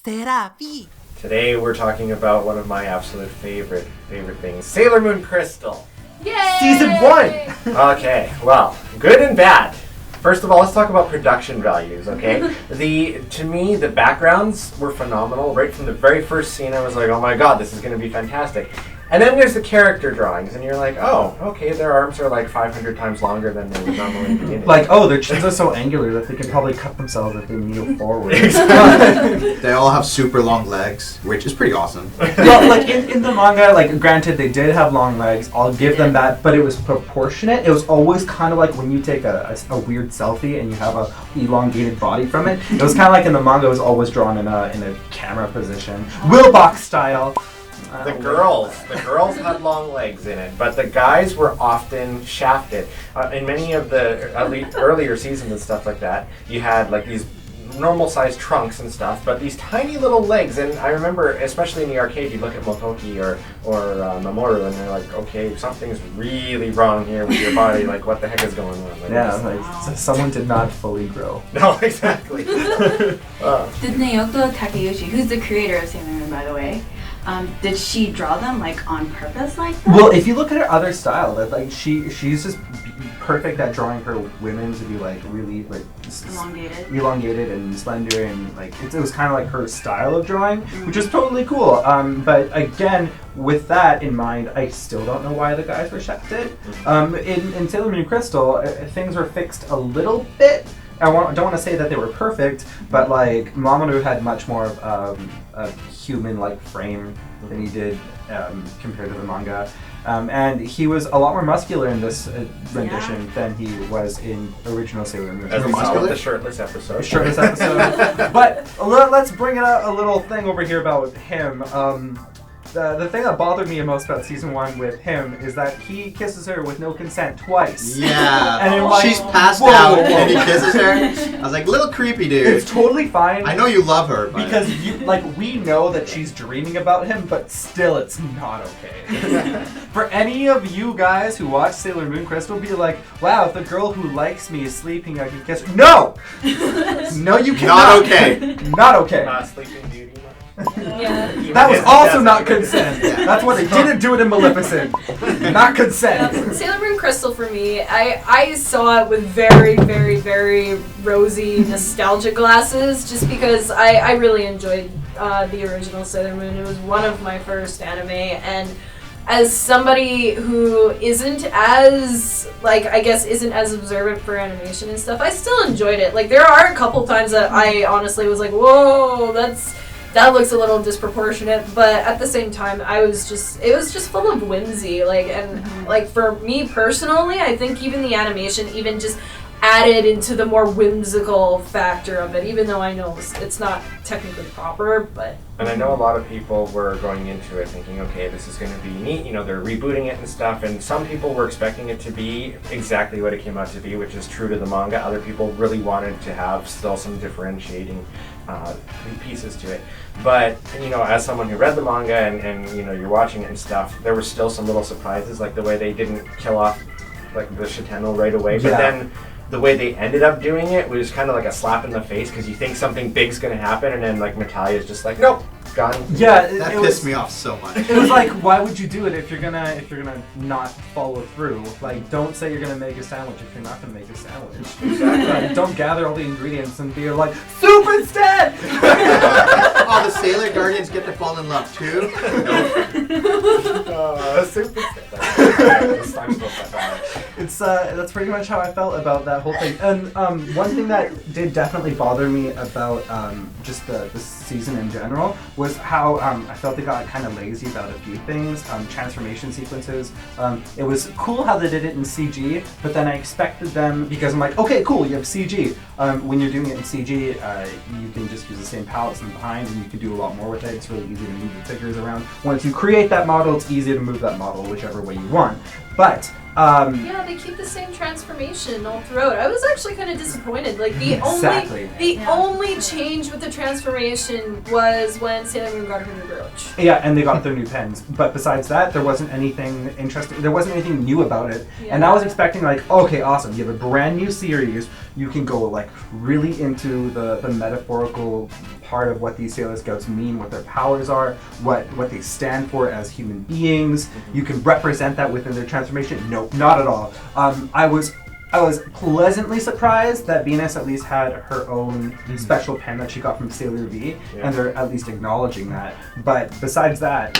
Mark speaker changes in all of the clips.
Speaker 1: Therapy.
Speaker 2: Today we're talking about one of my absolute favorite things, Sailor Moon Crystal.
Speaker 3: Yay!
Speaker 2: Season 1! Okay, well, good and bad. First of all, let's talk about production values, okay? To me, the backgrounds were phenomenal. Right from the very first scene, I was like, oh my god, this is going to be fantastic. And then there's the character drawings, and you're like, oh, okay, their arms are like 500 times longer than they would normally be.
Speaker 4: Like, oh, their chins are so angular that they can probably cut themselves if they kneel forward.
Speaker 5: They all have super long legs, which is pretty awesome.
Speaker 4: Well, like in the manga, like granted they did have long legs, I'll give them that, but it was proportionate. It was always kind of like when you take a weird selfie and you have a elongated body from it. It was kind of like in the manga, it was always drawn in a camera position, Wilbox style.
Speaker 2: The girls had long legs in it, but the guys were often shafted. In many of the earlier seasons and stuff like that, you had like these normal-sized trunks and stuff, but these tiny little legs. And I remember, especially in the arcade, you look at Motoki or Mamoru, and they're like, okay, something's really wrong here with your body. Like, what the heck is going on? Like,
Speaker 4: yeah, like someone did not fully grow.
Speaker 2: No, exactly.
Speaker 3: Did Naoko Takeuchi, who's the creator of Sailor Moon, by the way, did she draw them like on purpose like that?
Speaker 4: Well, if you look at her other style, that like she's just perfect at drawing her women to be like really like elongated and slender, and like it was kind of like her style of drawing, which is totally cool. But again, with that in mind, I still don't know why the guys were shafted. In Sailor Moon Crystal, things were fixed a little bit. I don't want to say that they were perfect, but like Mamoru had much more of a human-like frame than he did compared to the manga. And he was a lot more muscular in this rendition than he was in original Sailor Moon.
Speaker 2: As we saw with the shirtless episode.
Speaker 4: But let's bring it a little thing over here about him. The thing that bothered me most about season 1 with him is that he kisses her with no consent twice.
Speaker 5: Yeah,
Speaker 4: and like,
Speaker 5: she's passed out and he kisses her. I was like, little creepy, dude.
Speaker 4: It's totally fine.
Speaker 5: I know you love her, but
Speaker 4: because we know that she's dreaming about him, but still, it's not okay. For any of you guys who watch Sailor Moon Crystal, be like, wow, if the girl who likes me is sleeping, I can kiss her. No, no, you cannot.
Speaker 5: Not okay.
Speaker 4: Not okay.
Speaker 2: Not sleeping beauty.
Speaker 3: Yeah.
Speaker 4: That was also not consent. That's why they didn't do it in Maleficent. Not consent.
Speaker 6: Sailor Moon Crystal for me, I saw it with very, very, very rosy nostalgia glasses just because I really enjoyed the original Sailor Moon. It was one of my first anime, and as somebody who isn't as observant for animation and stuff, I still enjoyed it. Like, there are a couple times that I honestly was like, whoa, that looks a little disproportionate, but at the same time, it was just full of whimsy, like for me personally, I think even the animation even just added into the more whimsical factor of it, even though I know it's not technically proper, but.
Speaker 2: And I know a lot of people were going into it thinking, okay, this is going to be neat, they're rebooting it and stuff, and some people were expecting it to be exactly what it came out to be, which is true to the manga. Other people really wanted to have still some differentiating pieces to it. But, as someone who read the manga and you're watching it and stuff, there were still some little surprises, like the way they didn't kill off like the Shitano right away, but then the way they ended up doing it was kind of like a slap in the face, because you think something big's going to happen, and then like Natalia's just like, nope, gone.
Speaker 4: Yeah,
Speaker 5: that pissed me off so much.
Speaker 4: It was like, why would you do it if you're gonna not follow through? Like, don't say you're gonna make a sandwich if you're not gonna make a sandwich. Exactly. Like, don't gather all the ingredients and be like, soup instead.
Speaker 5: Oh, the Sailor Guardians get to fall in love too.
Speaker 2: Soup instead.
Speaker 4: That's pretty much how I felt about that whole thing. And one thing that did definitely bother me about just the season in general was how I felt they got kind of lazy about a few things. Transformation sequences. It was cool how they did it in CG, but then I expected them, because I'm like, okay, cool, you have CG. When you're doing it in CG, you can just use the same palettes in behind, and you can do a lot more with it. It's really easy to move the figures around. Once you create that model, it's easy to move that model whichever way you want. But
Speaker 6: yeah, they keep the same transformation all throughout. I was actually kind of disappointed. Like the only change with the transformation was when Sailor Moon got her new brooch.
Speaker 4: Yeah, and they got their new pens. But besides that, there wasn't anything interesting. There wasn't anything new about it. Yeah. And I was expecting like, okay, awesome. You have a brand new series. You can go like really into the metaphorical part of what these Sailor Scouts mean, what their powers are, what they stand for as human beings. You can represent that within their transformation. Nope, not at all. I was pleasantly surprised that Venus at least had her own special pen that she got from Sailor V, and they're at least acknowledging that. But besides that,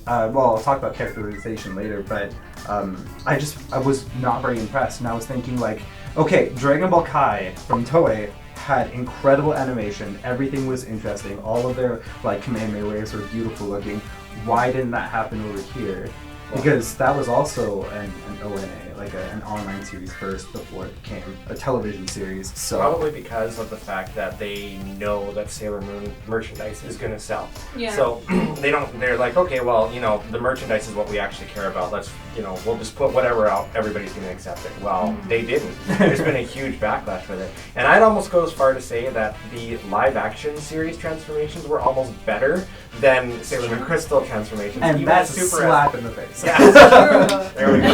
Speaker 4: well, I'll talk about characterization later, but I was not very impressed, and I was thinking like, okay, Dragon Ball Kai from Toei had incredible animation, everything was interesting, all of their like Kamehameha waves were beautiful looking. Why didn't that happen over here? Because that was also an ONA, like an online series first before it became a television series. So
Speaker 2: probably because of the fact that they know that Sailor Moon merchandise is going to sell.
Speaker 6: Yeah.
Speaker 2: So they're like, okay, well, the merchandise is what we actually care about. Let's, we'll just put whatever out, everybody's going to accept it. Well, they didn't. There's been a huge backlash with it. And I'd almost go as far to say that the live action series transformations were almost better than Sailor Moon Crystal transformations.
Speaker 4: And
Speaker 2: even
Speaker 4: that's a
Speaker 2: Super
Speaker 4: slap in the face.
Speaker 2: Yeah. There we go.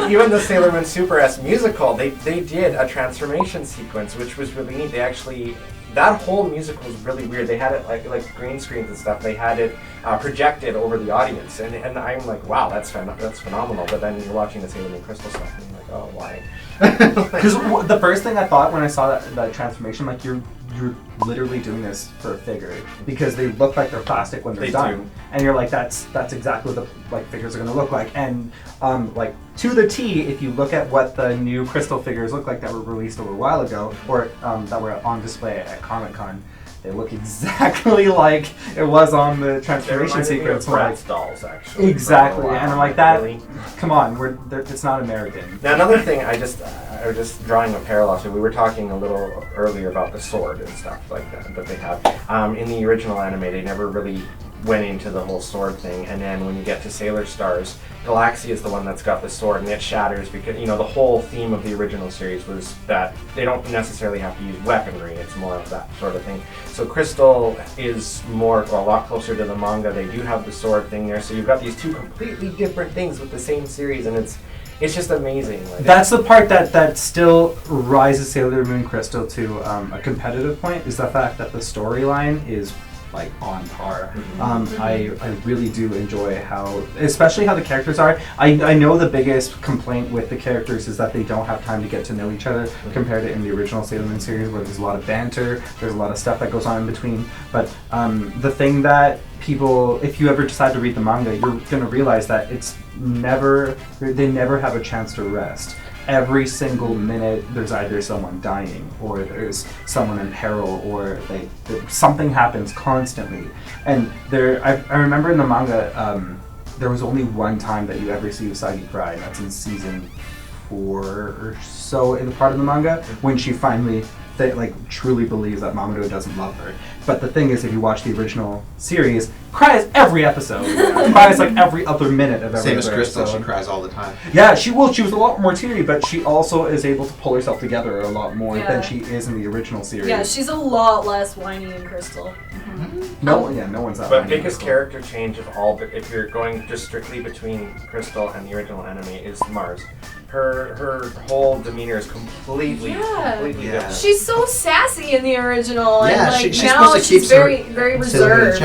Speaker 2: Even the Sailor Moon Super S musical, they did a transformation sequence, which was really neat. They actually, that whole musical was really weird. They had it like green screens and stuff. They had it projected over the audience, and I'm like, wow, that's phenomenal. But then you're watching the Sailor Moon Crystal stuff, and you're like, oh, why?
Speaker 4: Because the first thing I thought when I saw that transformation, like you're literally doing this for a figure, because they look like they're plastic when they're done, and you're like, that's exactly what the figures are going to look like. And like to the T, if you look at what the new Crystal figures look like that were released a little while ago, or that were on display at Comic-Con, they look exactly like it was on the transformation sequence.
Speaker 2: Bratz dolls, actually.
Speaker 4: Exactly, and I'm like, that.
Speaker 2: Really?
Speaker 4: Come on, it's not American.
Speaker 2: Now another thing, I was just drawing a parallel. So we were talking a little earlier about the sword and stuff like that they have. In the original anime, they never really went into the whole sword thing, and then when you get to Sailor Stars, Galaxy is the one that's got the sword, and it shatters because the whole theme of the original series was that they don't necessarily have to use weaponry. It's more of that sort of thing. So Crystal is a lot closer to the manga. They do have the sword thing there, so you've got these two completely different things with the same series, and it's just amazing.
Speaker 4: That's the part that still rises Sailor Moon Crystal to a competitive point, is the fact that the storyline is like on par. I really do enjoy especially how the characters are. I know the biggest complaint with the characters is that they don't have time to get to know each other compared to in the original Sailor Moon series, where there's a lot of banter, there's a lot of stuff that goes on in between. But the thing that people, if you ever decide to read the manga, you're going to realize that they never have a chance to rest. Every single minute there's either someone dying, or there's someone in peril, or something happens constantly. And I remember in the manga, there was only one time that you ever see Usagi cry, and that's in season 4 or so in the part of the manga, when she finally truly believes that Mamoru doesn't love her. But the thing is, if you watch the original series, cries every episode. Cries like every other minute of every
Speaker 5: Same as
Speaker 4: episode.
Speaker 5: Crystal, she cries all the time.
Speaker 4: Yeah, she was a lot more teary, but she also is able to pull herself together a lot more than she is in the original series.
Speaker 6: Yeah, she's a lot less whiny in Crystal.
Speaker 4: No one's that.
Speaker 2: But biggest character change of all, if you're going just strictly between Crystal and the original anime, is Mars. Her whole demeanor is completely different.
Speaker 6: She's so sassy in the original,
Speaker 5: yeah,
Speaker 6: and
Speaker 5: she's
Speaker 6: now
Speaker 5: supposed to keep
Speaker 6: she's very reserved.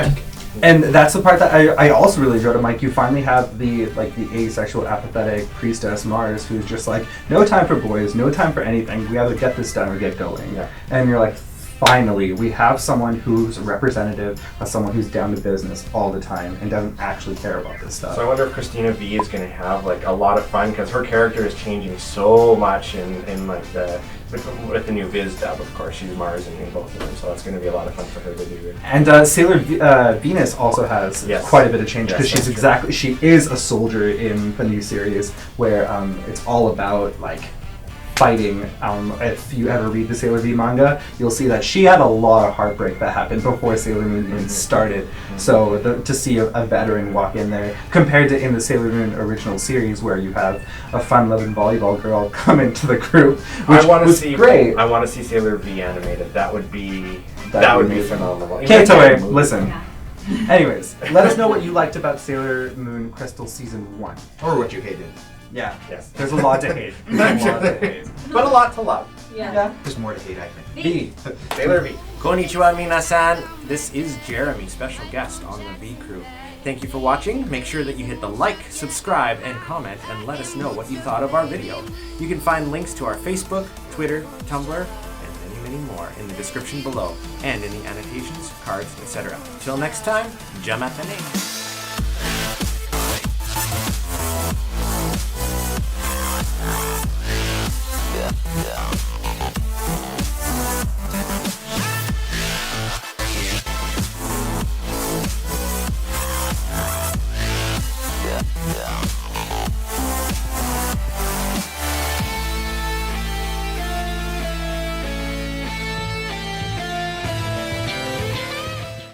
Speaker 4: And that's the part that I also really enjoyed. Mike, you finally have the asexual, apathetic priestess Mars, who's just like, no time for boys, no time for anything. We either get this done or get going. Yeah. And you're like, finally, we have someone who's a representative of someone who's down to business all the time and doesn't actually care about this stuff.
Speaker 2: So I wonder if Christina V is going to have a lot of fun, because her character is changing so much with the new Viz dub. Of course, she's Mars in both of them, so that's going to be a lot of fun for her to do.
Speaker 4: And Sailor Venus also has quite a bit of change, because she is a soldier in the new series, where it's all about fighting. If you ever read the Sailor V manga, you'll see that she had a lot of heartbreak that happened before Sailor Moon even started. So to see a veteran walk in there, compared to in the Sailor Moon original series, where you have a fun-loving volleyball girl come into the group, which was great.
Speaker 2: I want to see Sailor V animated. That would be phenomenal.
Speaker 4: Okay, Toei, listen. Yeah. Anyways, let us know what you liked about Sailor Moon Crystal Season 1.
Speaker 5: Or what you hated.
Speaker 4: Yeah.
Speaker 2: Yes.
Speaker 4: There's a lot to hate.
Speaker 2: But a lot to love.
Speaker 6: Yeah.
Speaker 5: There's more to hate, I think.
Speaker 2: V. Sailor V. Konnichiwa minasan. This is Jeremy, special guest on the V Crew. Thank you for watching. Make sure that you hit the like, subscribe, and comment, and let us know what you thought of our video. You can find links to our Facebook, Twitter, Tumblr, and many more in the description below, and in the annotations, cards, etc. Till next time, jamatane.